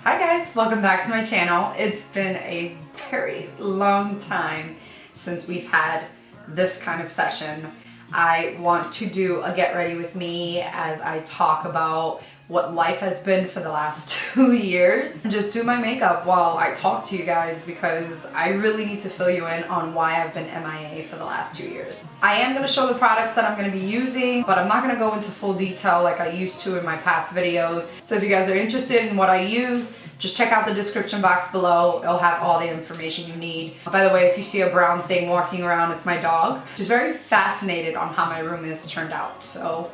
Hi guys, welcome back to my channel. It's been a very long time since we've had this kind of session. I want to do a get ready with me as I talk about what life has been for the last 2 years and just do my makeup while I talk to you guys because I really need to fill you in on why I've been MIA for the last 2 years. I am going to show the products that I'm going to be using, but I'm not going to go into full detail like I used to in my past videos. So if you guys are interested in what I use, just check out the description box below. It'll have all the information you need. By the way, if you see a brown thing walking around, it's my dog. She's very fascinated on how my room is turned out. So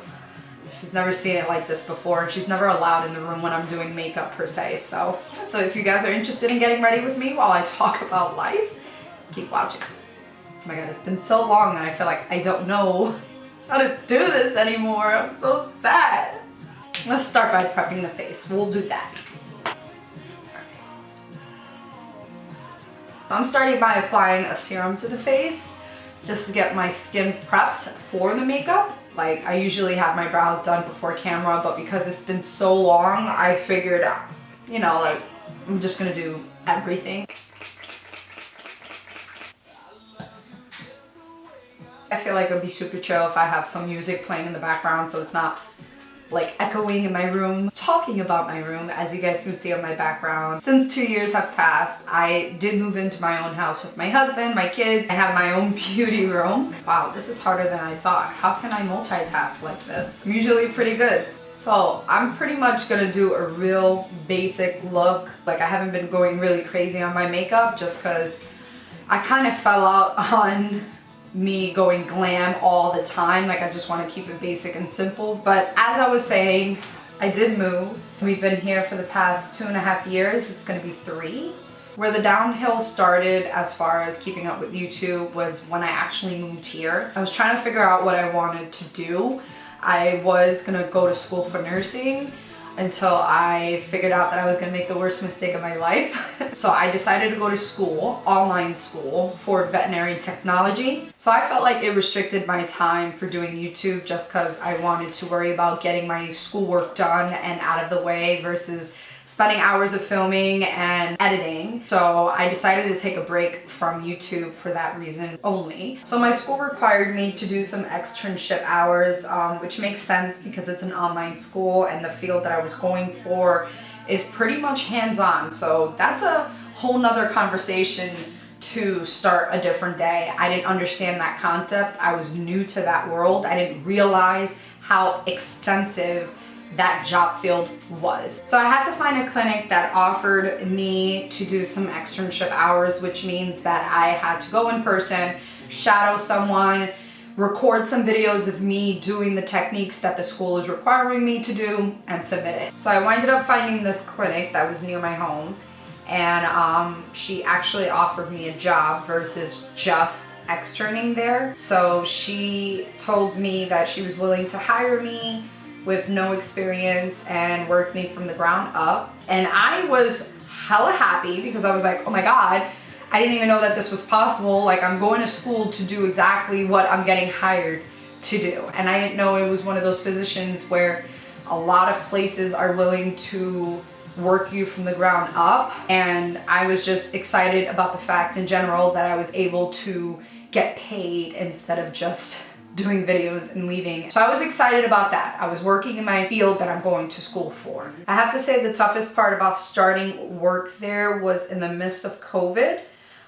she's never seen it like this before, and she's never allowed in the room when I'm doing makeup per se. So if you guys are interested in getting ready with me while I talk about life, keep watching. Oh my god, it's been so long that I feel like I don't know how to do this anymore. I'm so sad. Let's start by prepping the face. We'll do that. I'm starting by applying a serum to the face just to get my skin prepped for the makeup. Like, I usually have my brows done before camera, but because it's been so long, I figured, you know, like, I'm just gonna do everything. I feel like it would be super chill if I have some music playing in the background so it's not like echoing in my room, talking about my room, as you guys can see on my background. Since 2 years have passed, I did move into my own house with my husband, my kids. I have my own beauty room. Wow, this is harder than I thought. How can I multitask like this? I'm usually pretty good. So I'm pretty much gonna do a real basic look. Like, I haven't been going really crazy on my makeup just because I kind of fell out on me going glam all the time. Like, I just want to keep it basic and simple. But as I was saying, I did move. We've been here for the past 2.5 years. It's going to be 3. Where the downhill started as far as keeping up with YouTube was when I actually moved here. I was trying to figure out what I wanted to do. I was going to go to school for nursing until I figured out that I was gonna make the worst mistake of my life. So I decided to go to school, online school, for veterinary technology. So I felt like it restricted my time for doing YouTube just because I wanted to worry about getting my schoolwork done and out of the way versus spending hours of filming and editing. So I decided to take a break from YouTube for that reason only. So my school required me to do some externship hours, which makes sense because it's an online school and the field that I was going for is pretty much hands-on. So that's a whole nother conversation to start a different day. I didn't understand that concept. I was new to that world. I didn't realize how extensive that job field was. So I had to find a clinic that offered me to do some externship hours, which means that I had to go in person, shadow someone, record some videos of me doing the techniques that the school is requiring me to do, and submit it. So I winded up finding this clinic that was near my home, and she actually offered me a job versus just externing there. So she told me that she was willing to hire me with no experience and work me from the ground up. And I was hella happy because I was like, oh my god, I didn't even know that this was possible. Like, I'm going to school to do exactly what I'm getting hired to do. And I didn't know it was one of those positions where a lot of places are willing to work you from the ground up. And I was just excited about the fact in general that I was able to get paid instead of just doing videos and leaving. So I was excited about that. I was working in my field that I'm going to school for. I have to say the toughest part about starting work there was in the midst of COVID.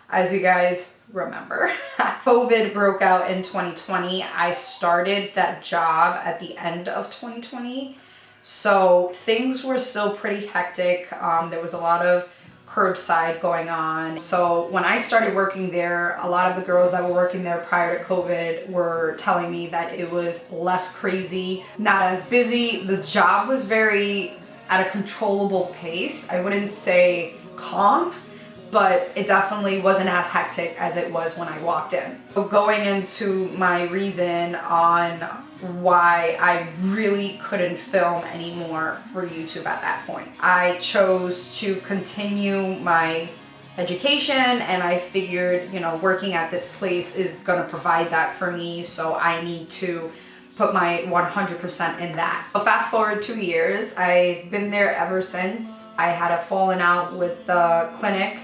As you guys remember, COVID broke out in 2020. I started that job at the end of 2020. So things were still pretty hectic. There was a lot of curbside going on. So when I started working there, a lot of the girls that were working there prior to COVID were telling me that it was less crazy, not as busy. The job was very at a controllable pace. I wouldn't say calm, but it definitely wasn't as hectic as it was when I walked in. So going into my reason on why I really couldn't film anymore for YouTube at that point, I chose to continue my education, and I figured, you know, working at this place is gonna provide that for me, so I need to put my 100% in that. So fast forward 2 years, I've been there ever since. I had a falling out with the clinic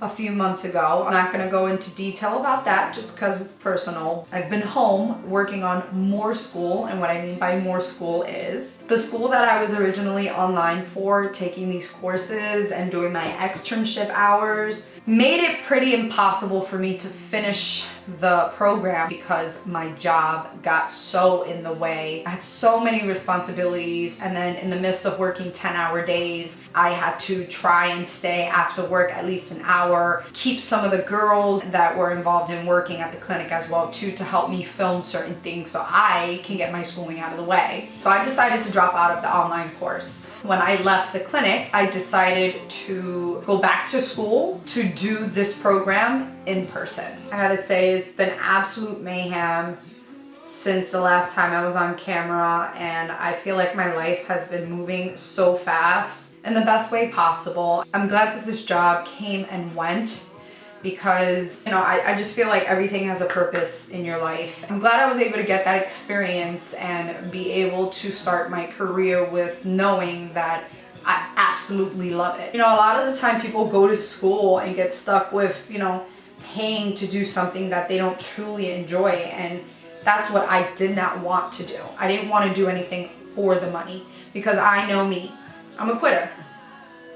a few months ago. I'm not gonna go into detail about that just because it's personal. I've been home working on more school, and what I mean by more school is the school that I was originally online for, taking these courses and doing my externship hours, made it pretty impossible for me to finish the program because my job got so in the way. I had so many responsibilities, and then in the midst of working 10-hour days, I had to try and stay after work at least an hour, keep some of the girls that were involved in working at the clinic as well too to help me film certain things so I can get my schooling out of the way. So I decided to drop out of the online course. When I left the clinic, I decided to go back to school to do this program in person. I gotta say, it's been absolute mayhem since the last time I was on camera, and I feel like my life has been moving so fast in the best way possible. I'm glad that this job came and went because, you know, I just feel like everything has a purpose in your life. I'm glad I was able to get that experience and be able to start my career with knowing that I absolutely love it. You know, a lot of the time people go to school and get stuck with, you know, paying to do something that they don't truly enjoy, and that's what I did not want to do. I didn't want to do anything for the money because I know me. I'm a quitter.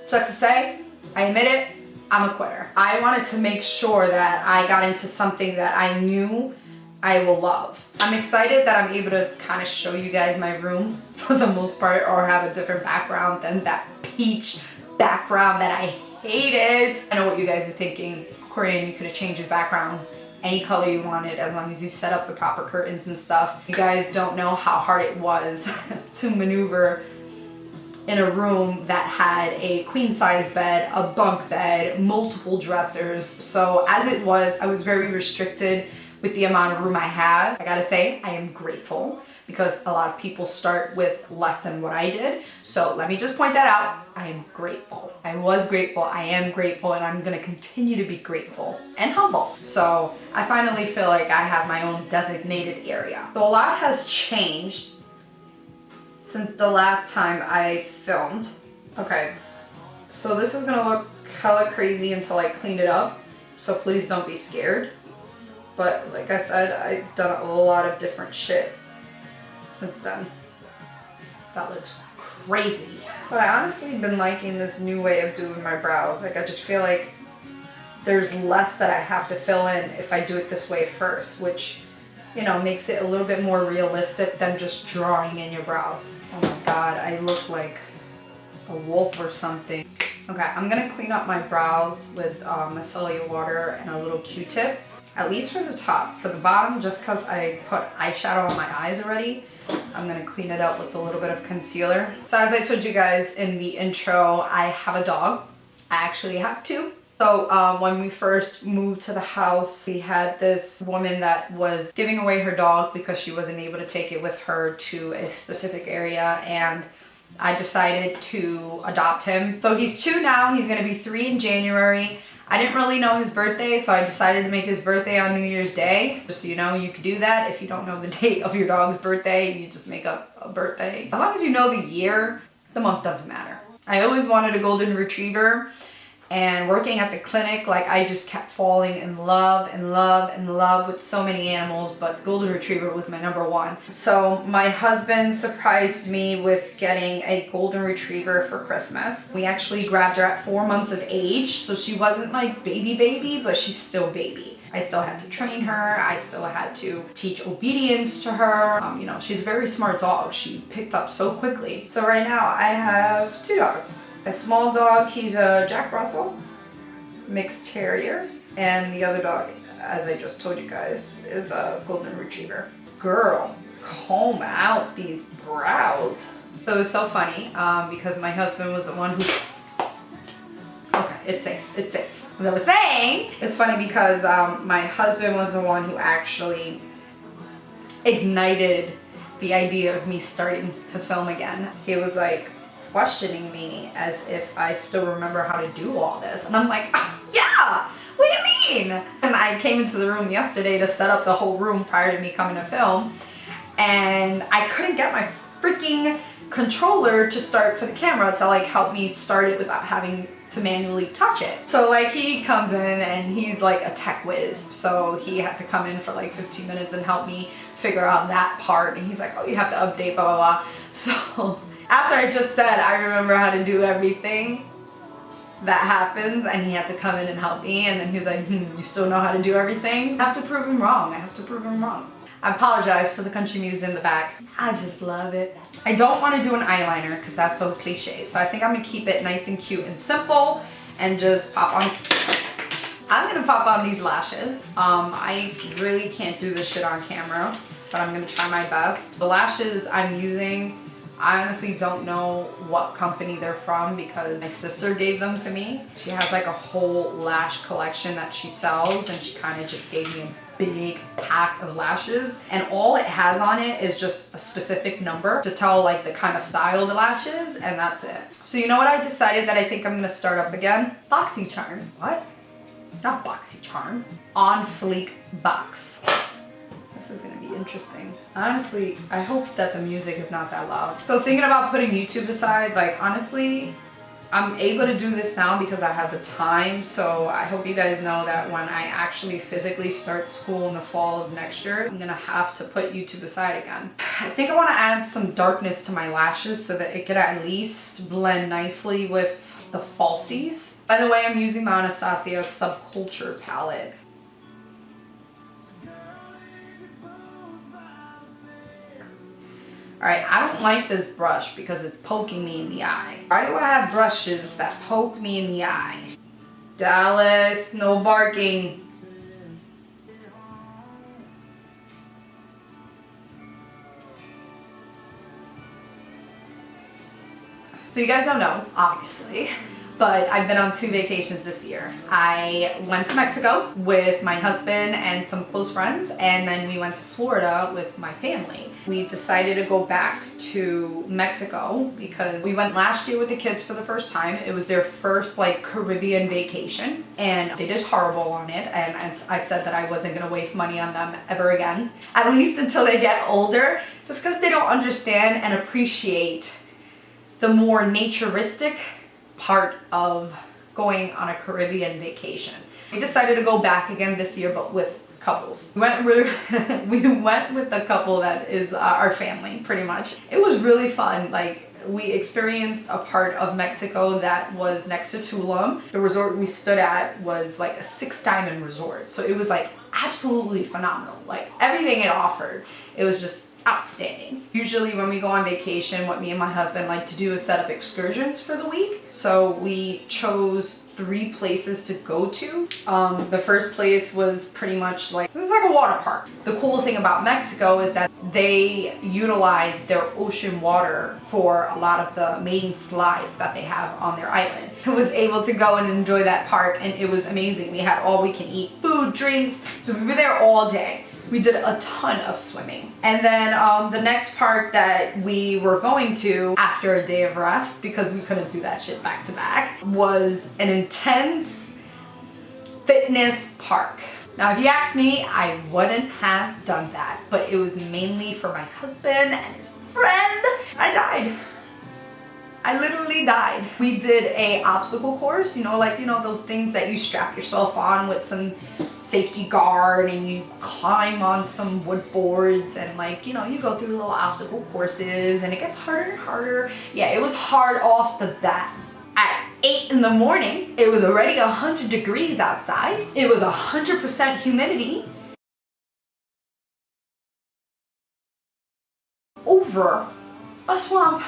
Sucks to say, I admit it, I'm a quitter. I wanted to make sure that I got into something that I knew I will love. I'm excited that I'm able to kind of show you guys my room for the most part, or have a different background than that peach background that I hated. I know what you guys are thinking. Korean, you could have changed your background any color you wanted as long as you set up the proper curtains and stuff. You guys don't know how hard it was to maneuver in a room that had a queen size bed, a bunk bed, multiple dressers. So as it was, I was very restricted with the amount of room I have. I gotta say, I am grateful because a lot of people start with less than what I did. So let me just point that out. I am grateful. I was grateful, I am grateful, and I'm gonna continue to be grateful and humble. So I finally feel like I have my own designated area. So a lot has changed since the last time I filmed. Okay, so this is gonna look hella crazy until I clean it up, so please don't be scared. But like I said, I've done a lot of different shit since then. That looks crazy. But I honestly been liking this new way of doing my brows. Like, I just feel like there's less that I have to fill in if I do it this way first, which, you know, makes it a little bit more realistic than just drawing in your brows. Oh my god, I look like a wolf or something. Okay, I'm gonna clean up my brows with micellar water and a little Q-tip. At least for the top. For the bottom, just because I put eyeshadow on my eyes already, I'm gonna clean it up with a little bit of concealer. So as I told you guys in the intro, I have a dog. I actually have two. So when we first moved to the house, we had this woman that was giving away her dog because she wasn't able to take it with her to a specific area, and I decided to adopt him. So he's 2 now, he's gonna be 3 in January. I didn't really know his birthday, so I decided to make his birthday on New Year's Day. Just so you know, you could do that. If you don't know the date of your dog's birthday, you just make up a birthday. As long as you know the year, the month doesn't matter. I always wanted a golden retriever, and working at the clinic, like, I just kept falling in love and love and love with so many animals, but golden retriever was my #1. So my husband surprised me with getting a golden retriever for Christmas. We actually grabbed her at 4 months of age, so she wasn't like baby, but she's still baby. I still had to train her. I still had to teach obedience to her. You know, she's a very smart dog. She picked up so quickly. So right now I have 2 dogs. A small dog, he's a Jack Russell mixed terrier, and the other dog, as I just told you guys, is a golden retriever. Girl, comb out these brows. So it was so funny because my husband was the one who... Okay, it's safe, it's safe. As I was saying, it's funny because my husband was the one who actually ignited the idea of me starting to film again. He was like questioning me as if I still remember how to do all this. And I'm like, oh, yeah, what do you mean? And I came into the room yesterday to set up the whole room prior to me coming to film, and I couldn't get my freaking controller to start for the camera to like help me start it without having to manually touch it. So like he comes in and he's like a tech whiz, so he had to come in for like 15 minutes and help me figure out that part, and he's like, oh, you have to update blah blah blah. So after I just said I remember how to do everything, that happens, and he had to come in and help me, and then he was like, you still know how to do everything? I have to prove him wrong. I have to prove him wrong. I apologize for the country music in the back. I just love it. I don't want to do an eyeliner because that's so cliche. So I think I'm gonna keep it nice and cute and simple and just pop on. I'm gonna pop on these lashes. I really can't do this shit on camera, but I'm gonna try my best. The lashes I'm using, I honestly don't know what company they're from because my sister gave them to me. She has like a whole lash collection that she sells, and she kind of just gave me a big pack of lashes, and all it has on it is just a specific number to tell like the kind of style the lashes, and that's it. So you know what I decided that I think I'm gonna start up again? BoxyCharm. What? Not BoxyCharm. On Fleek Box. This is gonna be interesting. Honestly, I hope that the music is not that loud. So thinking about putting YouTube aside, like honestly, I'm able to do this now because I have the time. So I hope you guys know that when I actually physically start school in the fall of next year, I'm gonna have to put YouTube aside again. I think I wanna add some darkness to my lashes so that it could at least blend nicely with the falsies. By the way, I'm using the Anastasia Subculture palette. Alright, I don't like this brush because it's poking me in the eye. Why do I have brushes that poke me in the eye? Dallas, no barking. So you guys don't know, obviously, but I've been on 2 vacations this year. I went to Mexico with my husband and some close friends, and then we went to Florida with my family. We decided to go back to Mexico because we went last year with the kids for the first time. It was their first like Caribbean vacation, and they did horrible on it, and I said that I wasn't gonna waste money on them ever again, at least until they get older, just because they don't understand and appreciate the more naturistic part of going on a Caribbean vacation. We decided to go back again this year, but with couples. We went with a couple that is our family, pretty much. It was really fun. Like, we experienced a part of Mexico that was next to Tulum. The resort we stood at was like a 6-diamond resort. So it was like absolutely phenomenal. Like everything it offered, it was just outstanding. Usually when we go on vacation, what me and my husband like to do is set up excursions for the week. So we chose 3 places to go to. The first place was pretty much like, this is like a water park. The cool thing about Mexico is that they utilize their ocean water for a lot of the main slides that they have on their island. I was able to go and enjoy that park, and it was amazing. We had all we can eat food, drinks, so we were there all day. We did a ton of swimming. And then the next park that we were going to after a day of rest, because we couldn't do that shit back to back, was an intense fitness park. Now, if you ask me, I wouldn't have done that, but it was mainly for my husband and his friend. I died. I literally died. We did a obstacle course, you know, like, you know, those things that you strap yourself on with some safety guard and you climb on some wood boards, and like, you know, you go through little obstacle courses and it gets harder and harder. Yeah, it was hard off the bat. At 8 in the morning, it was already 100 degrees outside. It was 100% humidity. Over a swamp.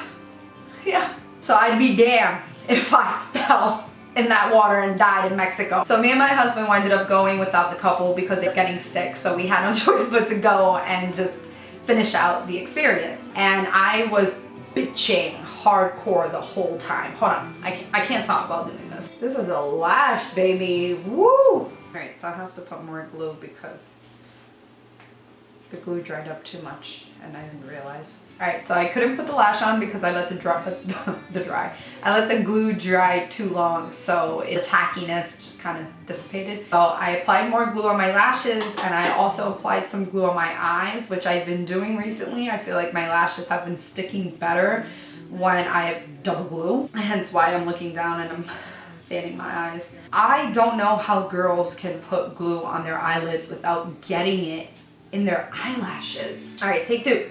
Yeah. So I'd be damned if I fell in that water and died in Mexico. So me and my husband ended up going without the couple because they're getting sick, so we had no choice but to go and just finish out the experience. And I was bitching hardcore the whole time. Hold on, I can't talk about doing this. This is a lash, baby. Woo! Alright, so I have to put more glue because the glue dried up too much and I didn't realize. Alright, so I couldn't put the lash on because I let I let the glue dry too long, so the tackiness just kind of dissipated. So I applied more glue on my lashes, and I also applied some glue on my eyes, which I've been doing recently. I feel like my lashes have been sticking better when I double glue, hence why I'm looking down and I'm fanning my eyes. I don't know how girls can put glue on their eyelids without getting it in their eyelashes. All right, take 2.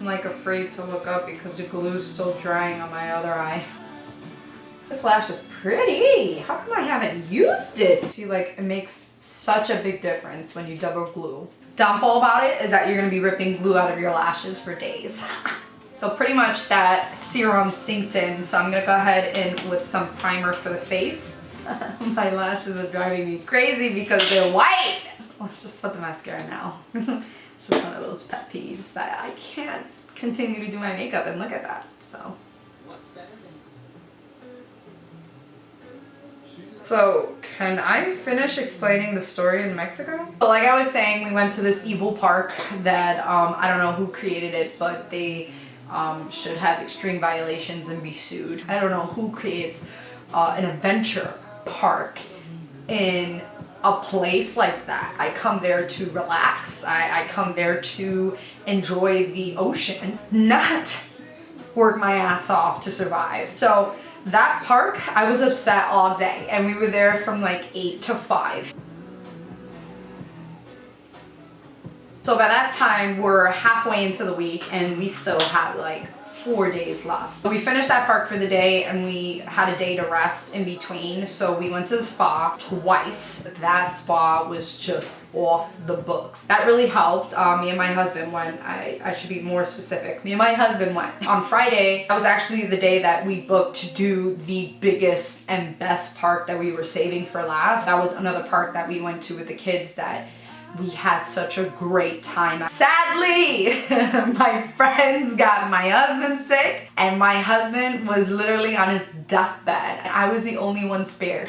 I'm like afraid to look up because the glue's still drying on my other eye. This lash is pretty. How come I haven't used it? See, like, it makes such a big difference when you double glue. Downfall about it is that you're gonna be ripping glue out of your lashes for days. So pretty much that serum sinked in. So I'm gonna go ahead and with some primer for the face. My lashes are driving me crazy because they're white. So let's just put the mascara now. It's just one of those pet peeves that I can't continue to do my makeup and look at that, so. So, can I finish explaining the story in Mexico? So like I was saying, we went to this evil park that, I don't know who created it, but they should have extreme violations and be sued. I don't know who creates an adventure park in a place like that. I come there to relax. I come there to enjoy the ocean, not work my ass off to survive. So that park, I was upset all day, and we were there from like 8 to 5. So by that time, we're halfway into the week and we still have like 4 days left. We finished that park for the day and we had a day to rest in between. So we went to the spa twice. That spa was just off the books. That really helped. Me and my husband went. I should be more specific. Me and my husband went. On Friday, that was actually the day that we booked to do the biggest and best park that we were saving for last. That was another park that we went to with the kids that we had such a great time. Sadly, my friends got my husband sick and my husband was literally on his deathbed. I was the only one spared.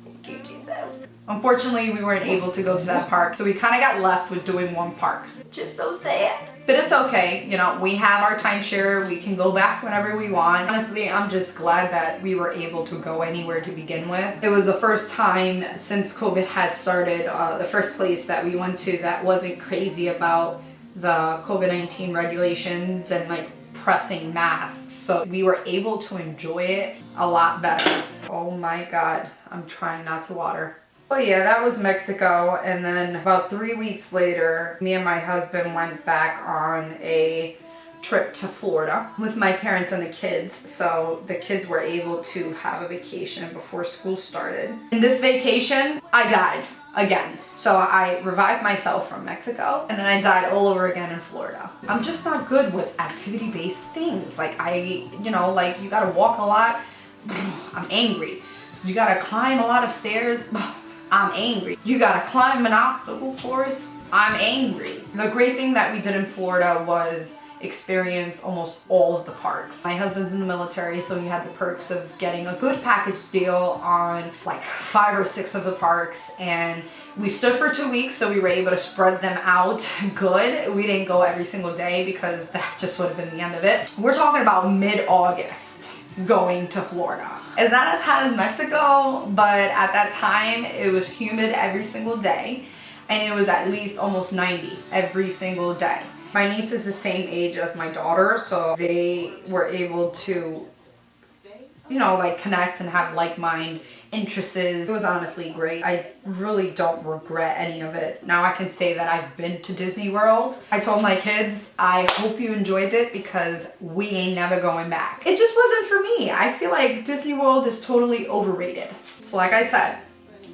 Thank you, Jesus. Unfortunately, we weren't able to go to that park, so we kind of got left with doing one park. Just so sad. But it's okay, you know, we have our timeshare, we can go back whenever we want. Honestly, I'm just glad that we were able to go anywhere to begin with. It was the first time since COVID had started, the first place that we went to that wasn't crazy about the COVID-19 regulations and like pressing masks. So we were able to enjoy it a lot better. Oh my God, I'm trying not to water. Oh yeah, that was Mexico, and then about 3 weeks later, me and my husband went back on a trip to Florida with my parents and the kids, so the kids were able to have a vacation before school started. In this vacation, I died again. So I revived myself from Mexico, and then I died all over again in Florida. I'm just not good with activity-based things. Like you know, like you gotta walk a lot, I'm angry. You gotta climb a lot of stairs, I'm angry. You gotta climb an obstacle course, I'm angry. The great thing that we did in Florida was experience almost all of the parks. My husband's in the military, so he had the perks of getting a good package deal on like 5 or 6 of the parks, and we stood for 2 weeks, so we were able to spread them out good. We didn't go every single day because that just would have been the end of it. We're talking about mid-August going to Florida. It's not as hot as Mexico, but at that time it was humid every single day, and it was at least almost 90 every single day. My niece is the same age as my daughter, so they were able to, you know, like connect and have like-minded interests. It was honestly great. I really don't regret any of it. Now I can say that I've been to Disney World. I told my kids, I hope you enjoyed it because we ain't never going back. It just wasn't for me. I feel like Disney World is totally overrated. So like I said,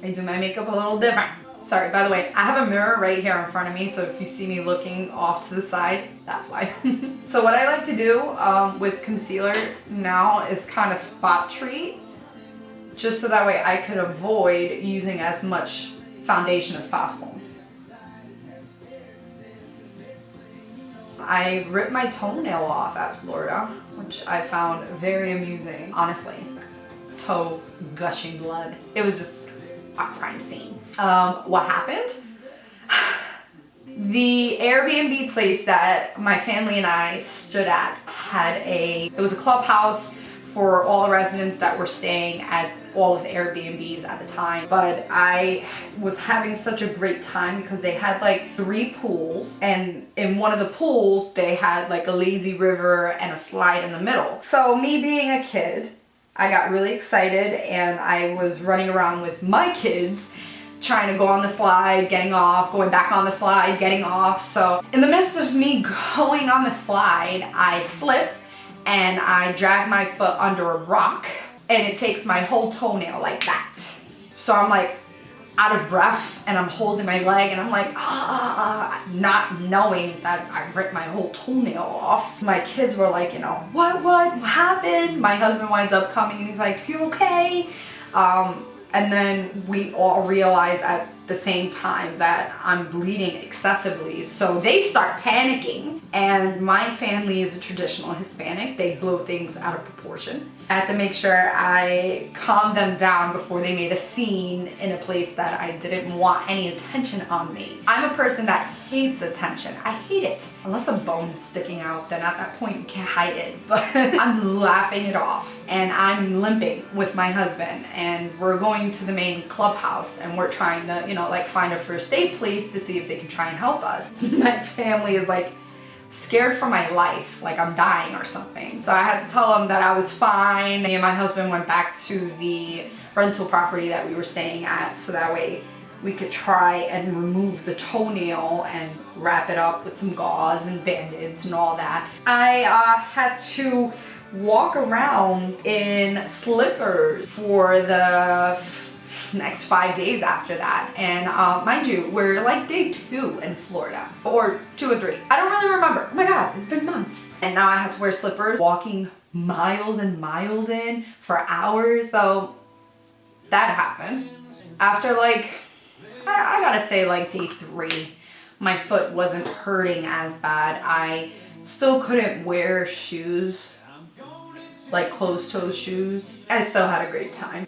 I do my makeup a little different. Sorry, by the way, I have a mirror right here in front of me, so if you see me looking off to the side, that's why. So what I like to do with concealer now is kind of spot treat, just so that way I could avoid using as much foundation as possible. I ripped my toenail off at Florida, which I found very amusing, honestly. Toe gushing blood. It was just a crime scene. What happened? The Airbnb place that my family and I stood at had it was a clubhouse for all the residents that were staying at all of the Airbnbs at the time. But I was having such a great time because they had like 3 pools, and in one of the pools they had like a lazy river and a slide in the middle. So me being a kid, I got really excited and I was running around with my kids trying to go on the slide, getting off, going back on the slide, getting off. So in the midst of me going on the slide, I slip and I drag my foot under a rock and it takes my whole toenail like that. So I'm like out of breath and I'm holding my leg and I'm like, not knowing that I ripped my whole toenail off. My kids were like, you know, what happened? My husband winds up coming and he's like, you okay? And then we all realize at the same time that I'm bleeding excessively. So they start panicking, and my family is a traditional Hispanic. They blow things out of proportion. I had to make sure I calmed them down before they made a scene in a place that I didn't want any attention on me. I'm a person that hates attention. I hate it. Unless a bone is sticking out, then at that point you can't hide it. But I'm laughing it off and I'm limping with my husband, and we're going to the main clubhouse and we're trying to, you know, like find a first aid place to see if they can try and help us. My family is like scared for my life, like I'm dying or something. So I had to tell them that I was fine. Me and my husband went back to the rental property that we were staying at so that way we could try and remove the toenail and wrap it up with some gauze and band-aids and all that. I had to walk around in slippers for the next 5 days after that. And mind you, we're like day 2 in Florida, or 2 or 3. I don't really remember. Oh my God, it's been months. And now I had to wear slippers, walking miles and miles in for hours. So that happened. After like, I gotta say like day 3, my foot wasn't hurting as bad. I still couldn't wear shoes, like closed-toe shoes. I still had a great time.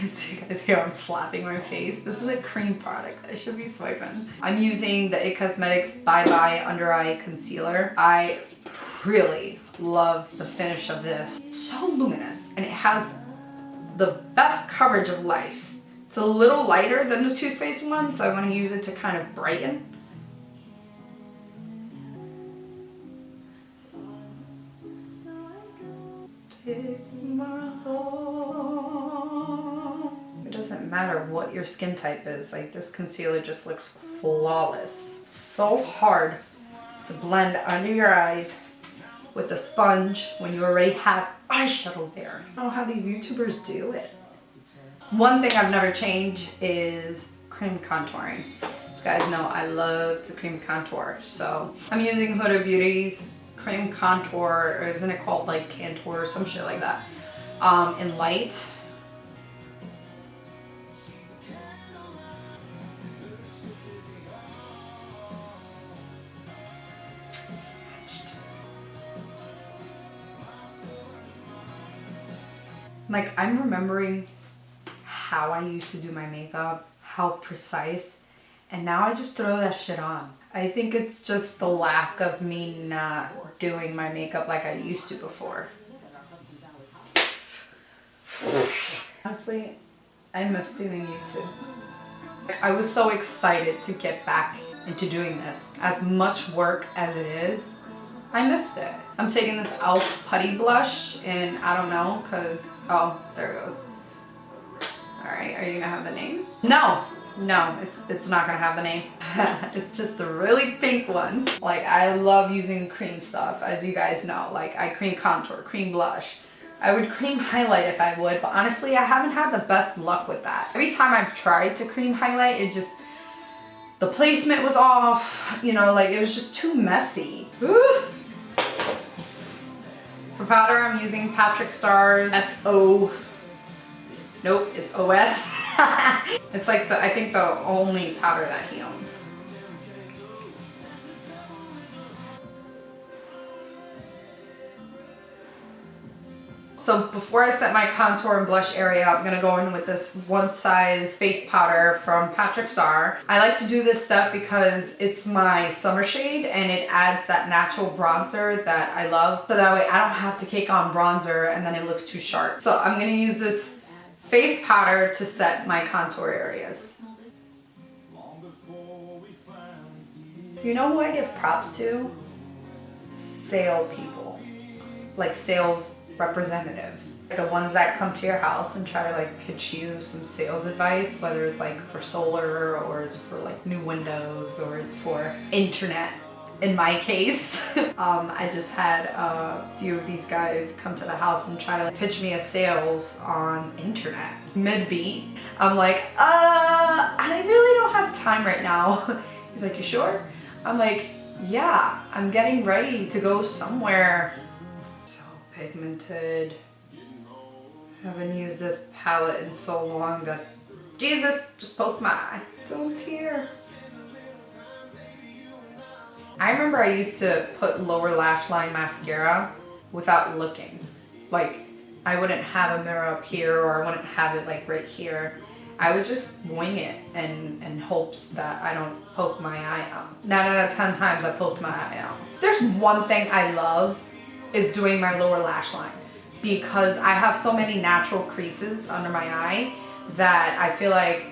You guys hear I'm slapping my face. This is a cream product. I should be swiping. I'm using the It Cosmetics Bye Bye Under Eye Concealer. I really love the finish of this. It's so luminous and it has the best coverage of life. It's a little lighter than the Too Faced one, so I want to use it to kind of brighten. It doesn't matter what your skin type is, like this concealer just looks flawless. It's so hard to blend under your eyes with a sponge when you already have eyeshadow there. I don't know how these YouTubers do it. One thing I've never changed is cream contouring. You guys know I love to cream contour, so I'm using Huda Beauty's cream contour, or isn't it called like Tantour or some shit like that, in light. Like, I'm remembering how I used to do my makeup, how precise, and now I just throw that shit on. I think it's just the lack of me not doing my makeup like I used to before. Honestly, I miss doing YouTube. I was so excited to get back into doing this. As much work as it is, I missed it. I'm taking this e.l.f. Putty Blush in, I don't know, cause, oh, there it goes. All right, are you gonna have the name? No, it's not gonna have the name. It's just the really pink one. Like, I love using cream stuff, as you guys know. Like, I cream contour, cream blush. I would cream highlight if I would, but honestly, I haven't had the best luck with that. Every time I've tried to cream highlight, it just, the placement was off, you know, like it was just too messy. Ooh. For powder, I'm using Patrick Starr's S.O. Nope, it's O.S. It's like I think the only powder that he owns. So before I set my contour and blush area, I'm gonna go in with this One Size face powder from Starr. I like to do this step because it's my summer shade and it adds that natural bronzer that I love. So that way I don't have to cake on bronzer and then it looks too sharp. So I'm gonna use this face powder to set my contour areas. You know who I give props to? Sale people. Like sales representatives, the ones that come to your house and try to like pitch you some sales advice, whether it's like for solar or it's for like new windows or it's for internet. In my case, I just had a few of these guys come to the house and try to like pitch me a sales on internet. Mid-beat, I'm like, I really don't have time right now. He's like, you sure? I'm like, yeah, I'm getting ready to go somewhere. Pigmented. Haven't used this palette in so long that Jesus just poked my eye. Don't tear. I remember I used to put lower lash line mascara without looking. Like I wouldn't have a mirror up here or I wouldn't have it like right here. I would just wing it in hopes that I don't poke my eye out. 9 out of 10 times I poked my eye out. There's one thing I love is doing my lower lash line because I have so many natural creases under my eye that I feel like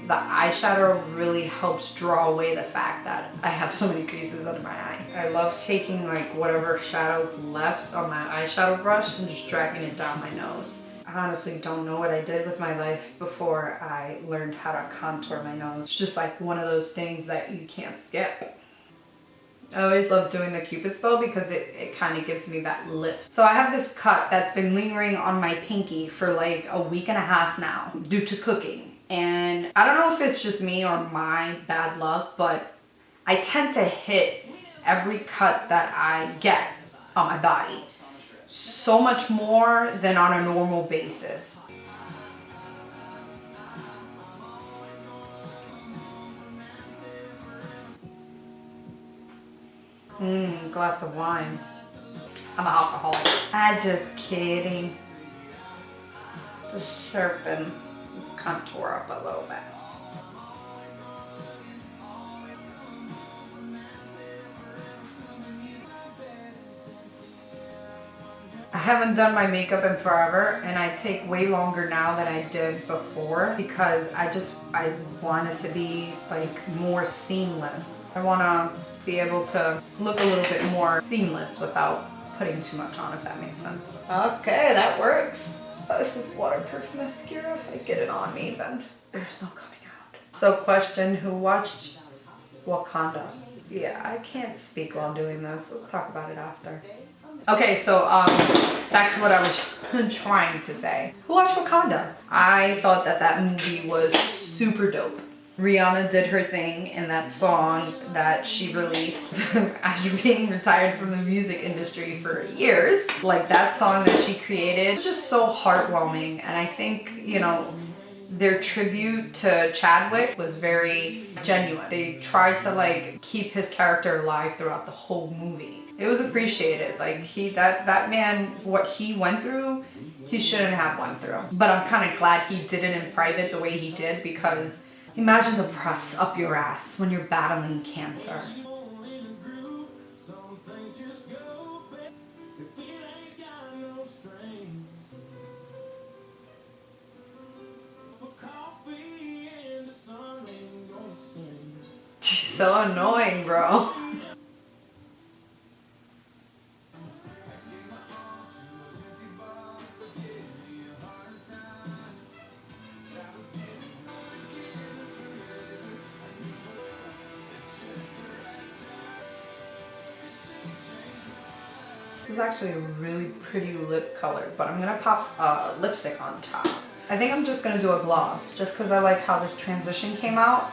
the eyeshadow really helps draw away the fact that I have so many creases under my eye. I love taking like whatever shadows left on my eyeshadow brush and just dragging it down my nose. I honestly don't know what I did with my life before I learned how to contour my nose. It's just like one of those things that you can't skip. I always love doing the Cupid's bow because it kind of gives me that lift. So I have this cut that's been lingering on my pinky for like a week and a half now due to cooking. And I don't know if it's just me or my bad luck, but I tend to hit every cut that I get on my body so much more than on a normal basis. Glass of wine. I'm an alcoholic. I'm just kidding. Just sharpen this contour up a little bit. I haven't done my makeup in forever and I take way longer now than I did before because I want it to be like more seamless. I want to be able to look a little bit more seamless without putting too much on, if that makes sense. Okay, that works. This is waterproof mascara. If I get it on me, then there's no coming out. So question, who watched Wakanda? Yeah, I can't speak while doing this. Let's talk about it after. Okay, so back to what I was trying to say. Who watched Wakanda? I thought that movie was super dope. Rihanna did her thing in that song that she released after being retired from the music industry for years. Like that song that she created, it's just so heartwarming. And I think, you know, their tribute to Chadwick was very genuine. They tried to like keep his character alive throughout the whole movie. It was appreciated. Like that man, what he went through, he shouldn't have went through. But I'm kind of glad he did it in private the way he did because imagine the press up your ass when you're battling cancer. She's so annoying, bro. This is actually a really pretty lip color, but I'm gonna pop lipstick on top. I think I'm just gonna do a gloss, just because I like how this transition came out.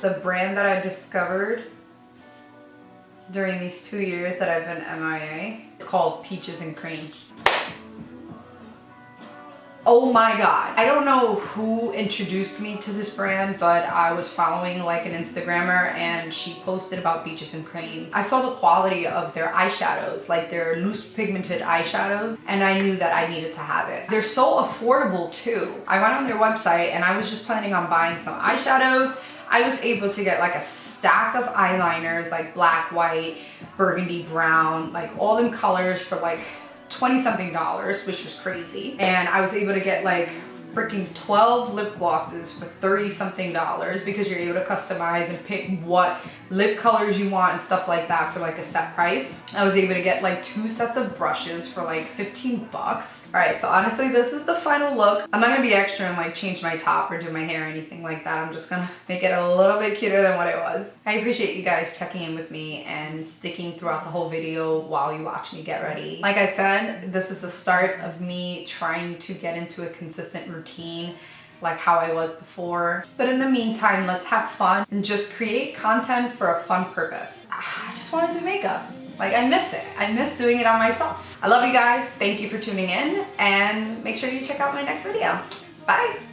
The brand that I discovered during these 2 years that I've been MIA, it's called Peaches and Cream. Oh my god. I don't know who introduced me to this brand, but I was following like an Instagrammer and she posted about Beaches and Cream. I saw the quality of their eyeshadows, like their loose pigmented eyeshadows, and I knew that I needed to have it. They're so affordable too. I went on their website and I was just planning on buying some eyeshadows. I was able to get like a stack of eyeliners, like black, white, burgundy, brown, like all them colors for like 20 something dollars, which was crazy. And I was able to get like freaking 12 lip glosses for 30 something dollars because you're able to customize and pick what lip colors you want and stuff like that for like a set price. I was able to get like 2 sets of brushes for like 15 bucks. All right, so honestly, this is the final look. I'm not gonna be extra and like change my top or do my hair or anything like that. I'm just gonna make it a little bit cuter than what it was. I appreciate you guys checking in with me and sticking throughout the whole video while you watch me get ready. Like I said, this is the start of me trying to get into a consistent routine like how I was before. But in the meantime, let's have fun and just create content for a fun purpose. I just want to do makeup. Like, I miss it. I miss doing it on myself. I love you guys. Thank you for tuning in and make sure you check out my next video. Bye.